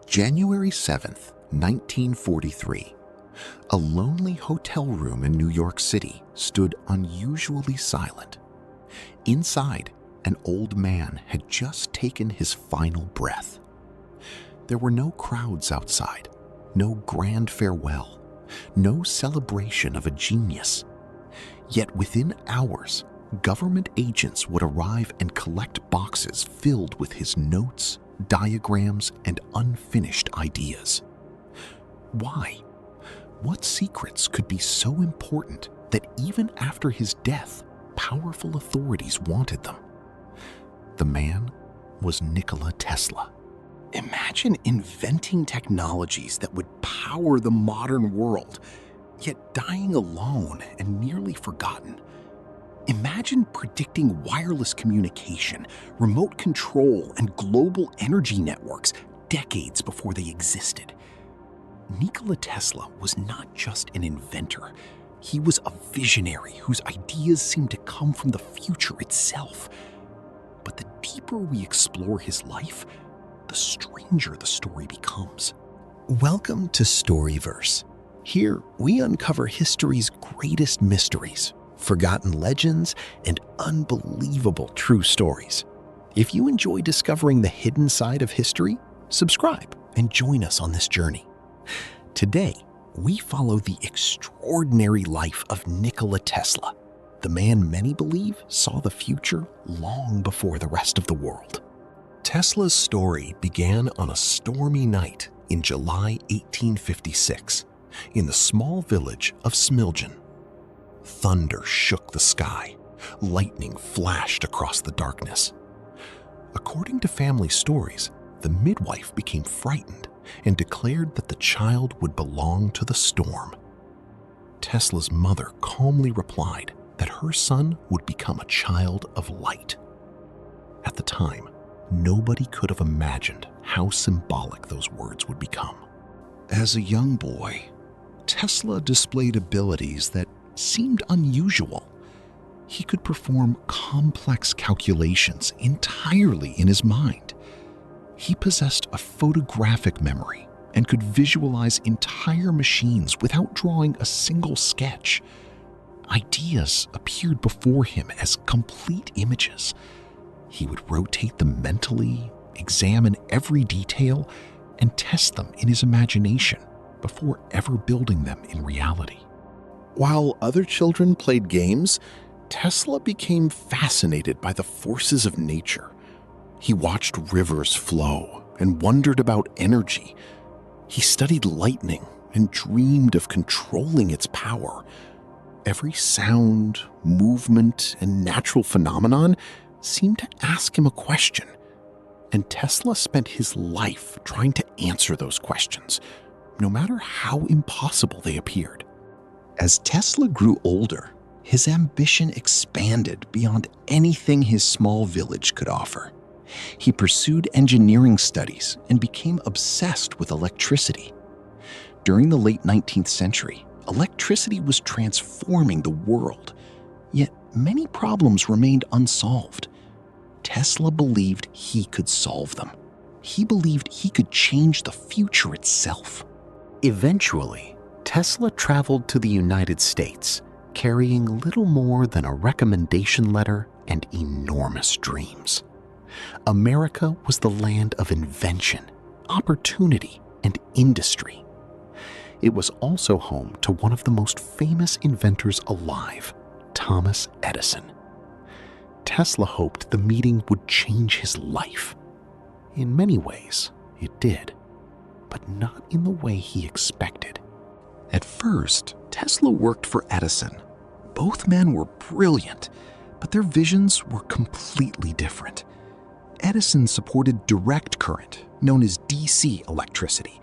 January 7th, 1943. A lonely hotel room in New York City stood unusually silent. Inside, an old man had just taken his final breath. There were no crowds outside, no grand farewell, no celebration of a genius. Yet within hours, government agents would arrive and collect boxes filled with his notes, diagrams, and unfinished ideas. Why? What secrets could be so important that even after his death, powerful authorities wanted them? The man was Nikola Tesla. Imagine inventing technologies that would power the modern world, yet dying alone and nearly forgotten. Imagine predicting wireless communication, remote control, and global energy networks decades before they existed. Nikola Tesla was not just an inventor. He was a visionary whose ideas seemed to come from the future itself. But the deeper we explore his life, the stranger the story becomes. Welcome to Storyverse. Here, we uncover history's greatest mysteries, forgotten legends, and unbelievable true stories. If you enjoy discovering the hidden side of history, subscribe and join us on this journey. Today, we follow the extraordinary life of Nikola Tesla, the man many believe saw the future long before the rest of the world. Tesla's story began on a stormy night in July 1856 in the small village of Smiljan. Thunder shook the sky. Lightning flashed across the darkness. According to family stories, the midwife became frightened and declared that the child would belong to the storm. Tesla's mother calmly replied that her son would become a child of light. At the time, nobody could have imagined how symbolic those words would become. As a young boy, Tesla displayed abilities that seemed unusual. He could perform complex calculations entirely in his mind. He possessed a photographic memory and could visualize entire machines without drawing a single sketch. Ideas appeared before him as complete images. He would rotate them mentally, examine every detail, and test them in his imagination before ever building them in reality. While other children played games, Tesla became fascinated by the forces of nature. He watched rivers flow and wondered about energy. He studied lightning and dreamed of controlling its power. Every sound, movement, and natural phenomenon seemed to ask him a question, and Tesla spent his life trying to answer those questions, no matter how impossible they appeared. As Tesla grew older, his ambition expanded beyond anything his small village could offer. He pursued engineering studies and became obsessed with electricity. During the late 19th century, electricity was transforming the world, yet many problems remained unsolved. Tesla believed he could solve them. He believed he could change the future itself. Eventually, Tesla traveled to the United States, carrying little more than a recommendation letter and enormous dreams. America was the land of invention, opportunity, and industry. It was also home to one of the most famous inventors alive, Thomas Edison. Tesla hoped the meeting would change his life. In many ways, it did, but not in the way he expected. At first, Tesla worked for Edison. Both men were brilliant, but their visions were completely different. Edison supported direct current, known as DC electricity.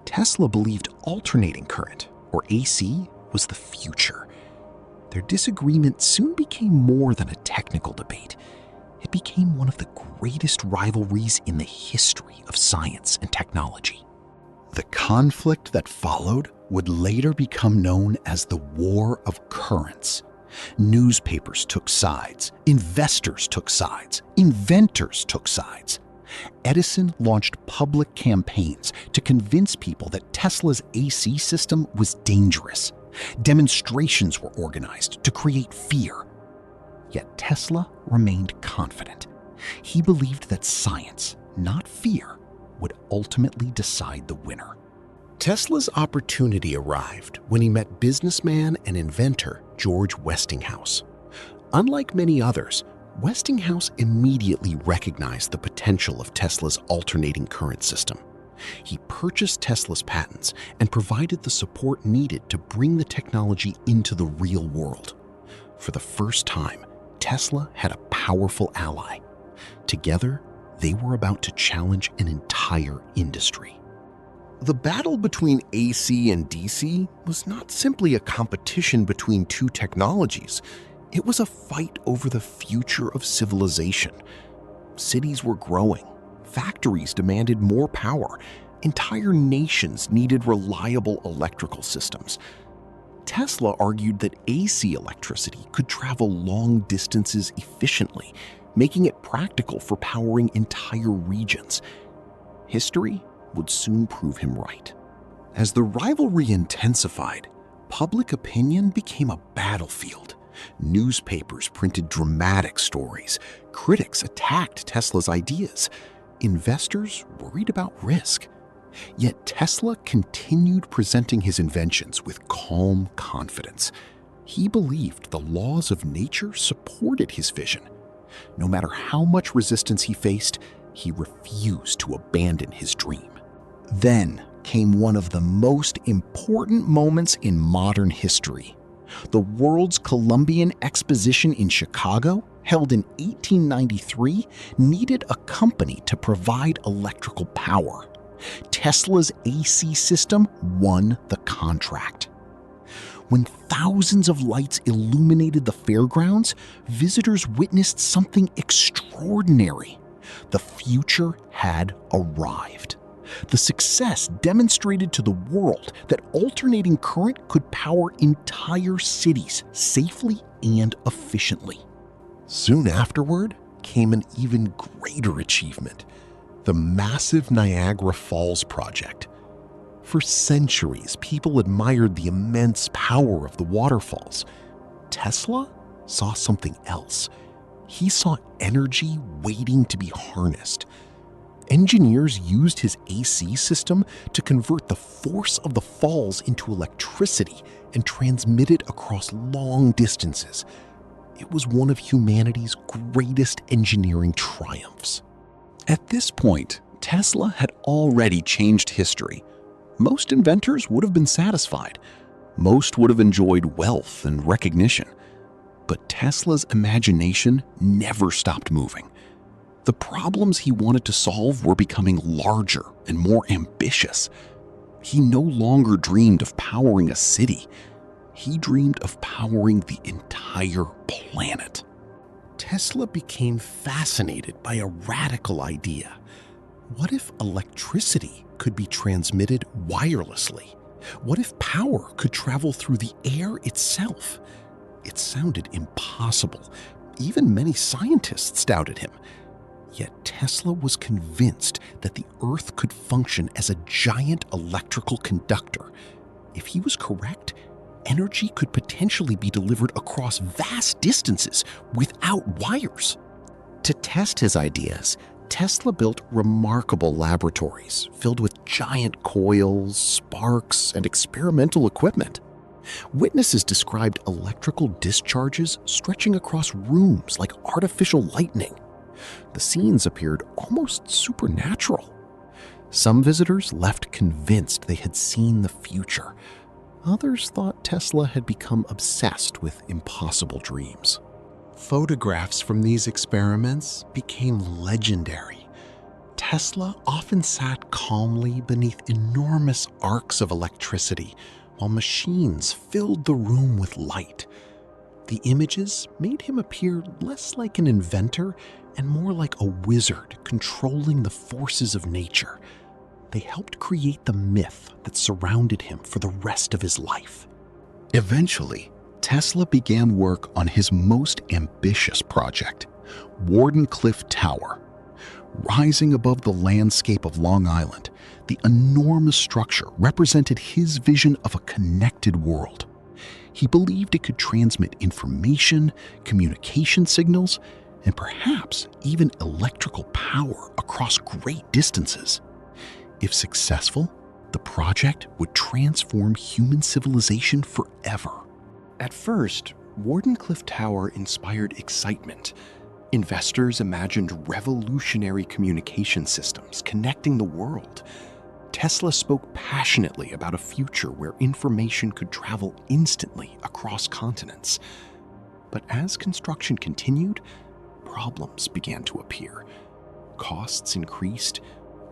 Tesla believed alternating current, or AC, was the future. Their disagreement soon became more than a technical debate. It became one of the greatest rivalries in the history of science and technology. The conflict that followed would later become known as the War of Currents. Newspapers took sides, investors took sides, inventors took sides. Edison launched public campaigns to convince people that Tesla's AC system was dangerous. Demonstrations were organized to create fear. Yet Tesla remained confident. He believed that science, not fear, would ultimately decide the winner. Tesla's opportunity arrived when he met businessman and inventor George Westinghouse. Unlike many others, Westinghouse immediately recognized the potential of Tesla's alternating current system. He purchased Tesla's patents and provided the support needed to bring the technology into the real world. For the first time, Tesla had a powerful ally. Together, they were about to challenge an entire industry. The battle between AC and DC was not simply a competition between two technologies. It was a fight over the future of civilization. Cities were growing. Factories demanded more power. Entire nations needed reliable electrical systems. Tesla argued that AC electricity could travel long distances efficiently, making it practical for powering entire regions. History would soon prove him right. As the rivalry intensified, public opinion became a battlefield. Newspapers printed dramatic stories. Critics attacked Tesla's ideas. Investors worried about risk. Yet Tesla continued presenting his inventions with calm confidence. He believed the laws of nature supported his vision. No matter how much resistance he faced, he refused to abandon his dream. Then came one of the most important moments in modern history. The World's Columbian Exposition in Chicago, held in 1893, needed a company to provide electrical power. Tesla's AC system won the contract. When thousands of lights illuminated the fairgrounds, visitors witnessed something extraordinary. The future had arrived. The success demonstrated to the world that alternating current could power entire cities safely and efficiently. Soon afterward came an even greater achievement: the massive Niagara Falls project. For centuries, people admired the immense power of the waterfalls. Tesla saw something else. He saw energy waiting to be harnessed. Engineers used his AC system to convert the force of the falls into electricity and transmit it across long distances. It was one of humanity's greatest engineering triumphs. At this point, Tesla had already changed history. Most inventors would have been satisfied. Most would have enjoyed wealth and recognition. But Tesla's imagination never stopped moving. The problems he wanted to solve were becoming larger and more ambitious. He no longer dreamed of powering a city. He dreamed of powering the entire planet. Tesla became fascinated by a radical idea. What if electricity could be transmitted wirelessly? What if power could travel through the air itself? It sounded impossible. Even many scientists doubted him. Yet Tesla was convinced that the Earth could function as a giant electrical conductor. If he was correct, energy could potentially be delivered across vast distances without wires. To test his ideas, Tesla built remarkable laboratories filled with giant coils, sparks, and experimental equipment. Witnesses described electrical discharges stretching across rooms like artificial lightning. The scenes appeared almost supernatural. Some visitors left convinced they had seen the future. Others thought Tesla had become obsessed with impossible dreams. Photographs from these experiments became legendary. Tesla often sat calmly beneath enormous arcs of electricity while machines filled the room with light. The images made him appear less like an inventor and more like a wizard controlling the forces of nature. They helped create the myth that surrounded him for the rest of his life. Eventually, Tesla began work on his most ambitious project, Wardenclyffe Tower. Rising above the landscape of Long Island, the enormous structure represented his vision of a connected world. He believed it could transmit information, communication signals, and perhaps even electrical power across great distances. If successful, the project would transform human civilization forever. At first, Wardenclyffe Tower inspired excitement. Investors imagined revolutionary communication systems connecting the world. Tesla spoke passionately about a future where information could travel instantly across continents. But as construction continued, problems began to appear. Costs increased,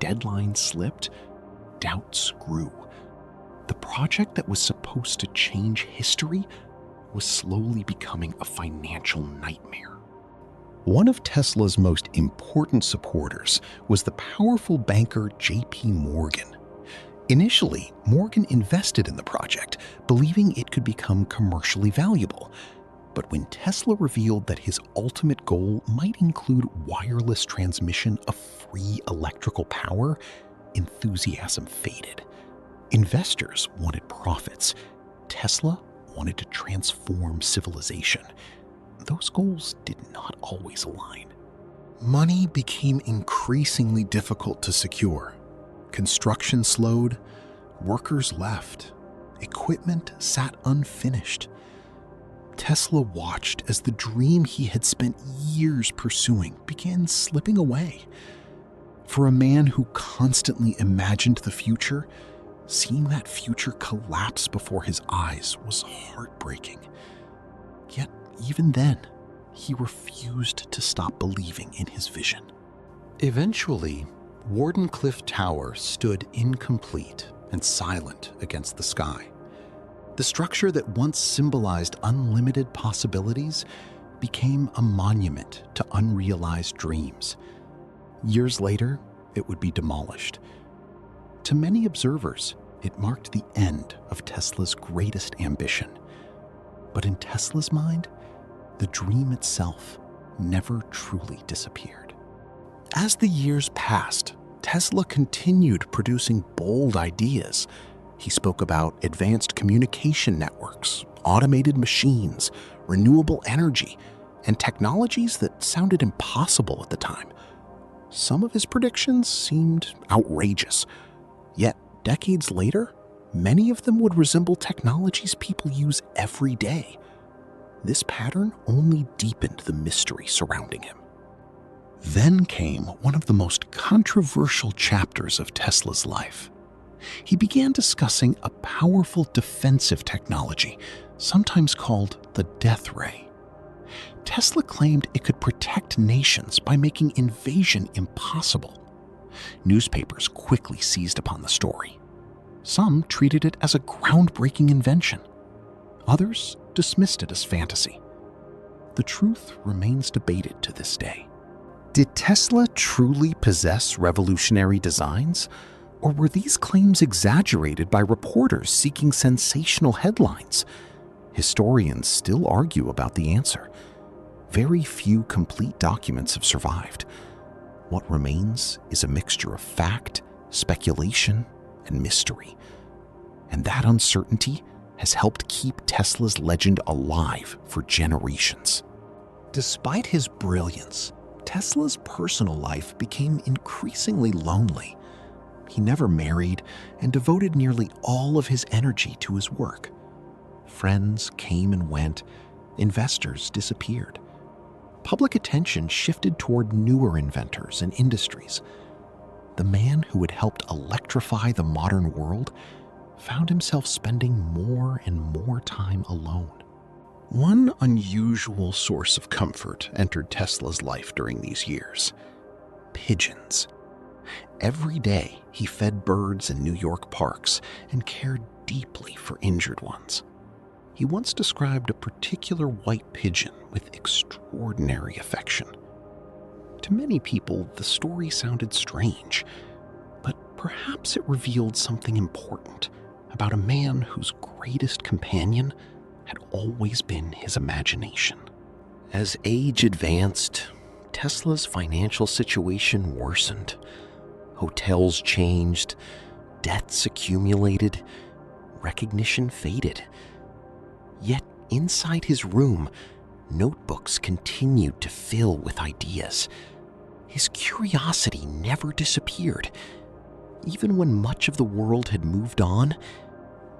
deadlines slipped, doubts grew. The project that was supposed to change history was slowly becoming a financial nightmare. One of Tesla's most important supporters was the powerful banker J.P. Morgan. Initially, Morgan invested in the project, believing it could become commercially valuable. But when Tesla revealed that his ultimate goal might include wireless transmission of free electrical power, enthusiasm faded. Investors wanted profits. Tesla wanted to transform civilization. Those goals did not always align. Money became increasingly difficult to secure. Construction slowed, workers left, equipment sat unfinished. Tesla watched as the dream he had spent years pursuing began slipping away. For a man who constantly imagined the future, seeing that future collapse before his eyes was heartbreaking. Yet, even then, he refused to stop believing in his vision. Eventually, Wardenclyffe Tower stood incomplete and silent against the sky. The structure that once symbolized unlimited possibilities became a monument to unrealized dreams. Years later, it would be demolished. To many observers, it marked the end of Tesla's greatest ambition. But in Tesla's mind, the dream itself never truly disappeared. As the years passed, Tesla continued producing bold ideas. He spoke about advanced communication networks, automated machines, renewable energy, and technologies that sounded impossible at the time. Some of his predictions seemed outrageous, yet decades later, many of them would resemble technologies people use every day. This pattern only deepened the mystery surrounding him. Then came one of the most controversial chapters of Tesla's life. He began discussing a powerful defensive technology, sometimes called the death ray. Tesla claimed it could protect nations by making invasion impossible. Newspapers quickly seized upon the story. Some treated it as a groundbreaking invention. Others dismissed it as fantasy. The truth remains debated to this day. Did Tesla truly possess revolutionary designs? Or were these claims exaggerated by reporters seeking sensational headlines? Historians still argue about the answer. Very few complete documents have survived. What remains is a mixture of fact, speculation, and mystery. And that uncertainty has helped keep Tesla's legend alive for generations. Despite his brilliance, Tesla's personal life became increasingly lonely. He never married and devoted nearly all of his energy to his work. Friends came and went, investors disappeared. Public attention shifted toward newer inventors and industries. The man who had helped electrify the modern world found himself spending more and more time alone. One unusual source of comfort entered Tesla's life during these years: pigeons. Every day, he fed birds in New York parks and cared deeply for injured ones. He once described a particular white pigeon with extraordinary affection. To many people, the story sounded strange, but perhaps it revealed something important about a man whose greatest companion had always been his imagination. As age advanced, Tesla's financial situation worsened. Hotels changed, debts accumulated, recognition faded. Yet inside his room, notebooks continued to fill with ideas. His curiosity never disappeared. Even when much of the world had moved on,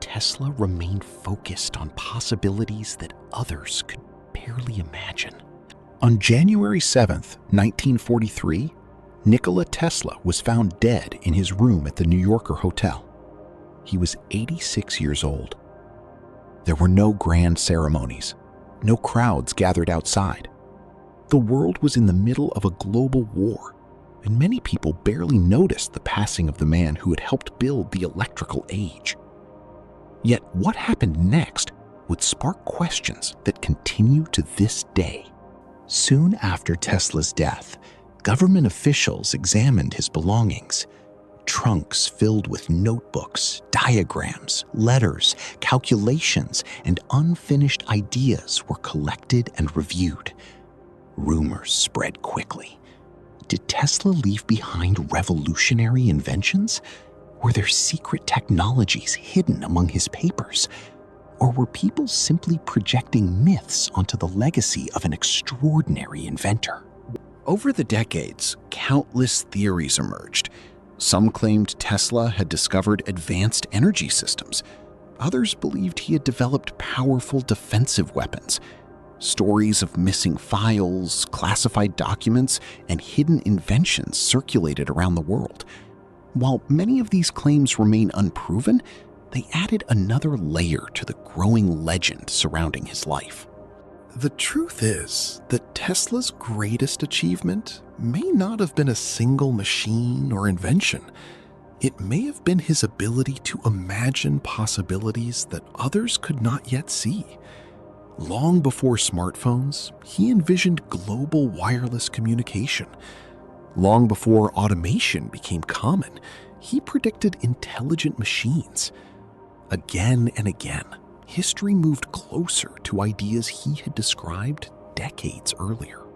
Tesla remained focused on possibilities that others could barely imagine. On January 7th, 1943, Nikola Tesla was found dead in his room at the New Yorker Hotel. He was 86 years old. There were no grand ceremonies, no crowds gathered outside. The world was in the middle of a global war, and many people barely noticed the passing of the man who had helped build the electrical age. Yet what happened next would spark questions that continue to this day. Soon after Tesla's death, government officials examined his belongings. Trunks filled with notebooks, diagrams, letters, calculations, and unfinished ideas were collected and reviewed. Rumors spread quickly. Did Tesla leave behind revolutionary inventions? Were there secret technologies hidden among his papers? Or were people simply projecting myths onto the legacy of an extraordinary inventor? Over the decades, countless theories emerged. Some claimed Tesla had discovered advanced energy systems. Others believed he had developed powerful defensive weapons. Stories of missing files, classified documents, and hidden inventions circulated around the world. While many of these claims remain unproven, they added another layer to the growing legend surrounding his life. The truth is that Tesla's greatest achievement may not have been a single machine or invention. It may have been his ability to imagine possibilities that others could not yet see. Long before smartphones, he envisioned global wireless communication. Long before automation became common, he predicted intelligent machines. Again and again, history moved closer to ideas he had described decades earlier.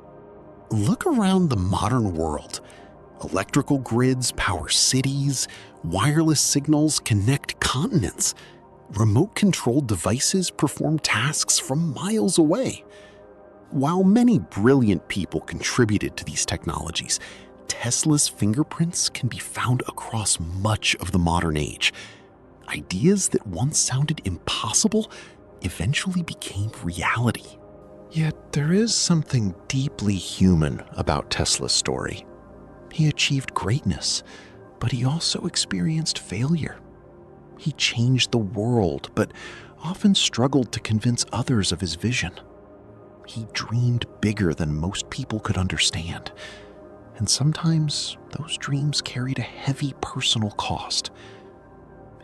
Look around the modern world. Electrical grids power cities, wireless signals connect continents. Remote-controlled devices perform tasks from miles away. While many brilliant people contributed to these technologies, Tesla's fingerprints can be found across much of the modern age. Ideas that once sounded impossible eventually became reality. Yet there is something deeply human about Tesla's story. He achieved greatness, but he also experienced failure. He changed the world, but often struggled to convince others of his vision. He dreamed bigger than most people could understand, and sometimes those dreams carried a heavy personal cost.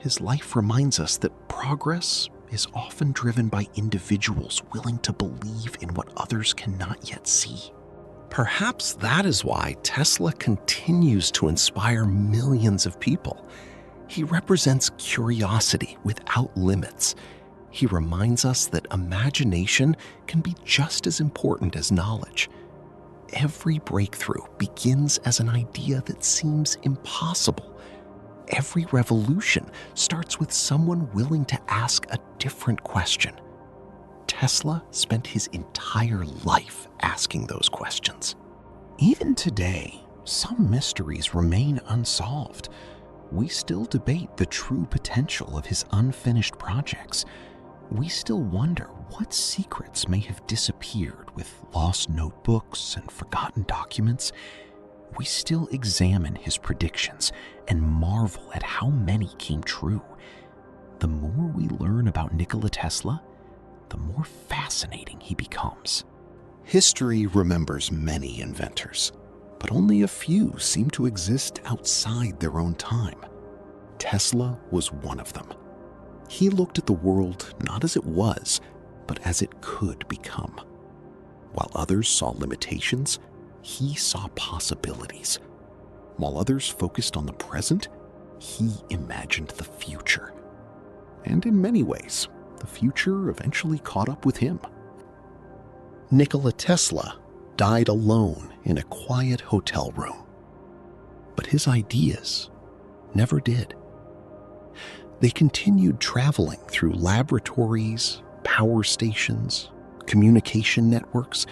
His life reminds us that progress is often driven by individuals willing to believe in what others cannot yet see. Perhaps that is why Tesla continues to inspire millions of people. He represents curiosity without limits. He reminds us that imagination can be just as important as knowledge. Every breakthrough begins as an idea that seems impossible. Every revolution starts with someone willing to ask a different question. Tesla spent his entire life asking those questions. Even today, some mysteries remain unsolved. We still debate the true potential of his unfinished projects. We still wonder what secrets may have disappeared with lost notebooks and forgotten documents. We still examine his predictions and marvel at how many came true. The more we learn about Nikola Tesla, the more fascinating he becomes. History remembers many inventors, but only a few seem to exist outside their own time. Tesla was one of them. He looked at the world not as it was, but as it could become. While others saw limitations, he saw possibilities. While others focused on the present, he imagined the future. And in many ways, the future eventually caught up with him. Nikola Tesla died alone in a quiet hotel room. But his ideas never did. They continued traveling through laboratories, power stations, communication networks,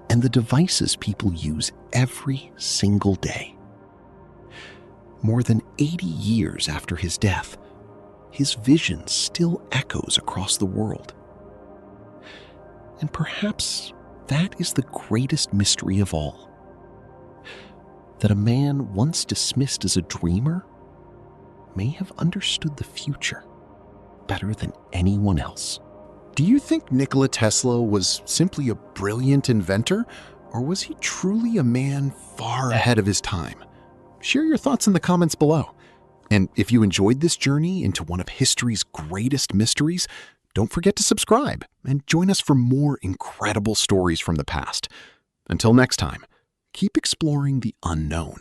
and the devices people use every single day. More than 80 years after his death, his vision still echoes across the world. And perhaps that is the greatest mystery of all. That a man once dismissed as a dreamer may have understood the future better than anyone else. Do you think Nikola Tesla was simply a brilliant inventor, or was he truly a man far ahead of his time? Share your thoughts in the comments below. And if you enjoyed this journey into one of history's greatest mysteries, don't forget to subscribe and join us for more incredible stories from the past. Until next time, keep exploring the unknown.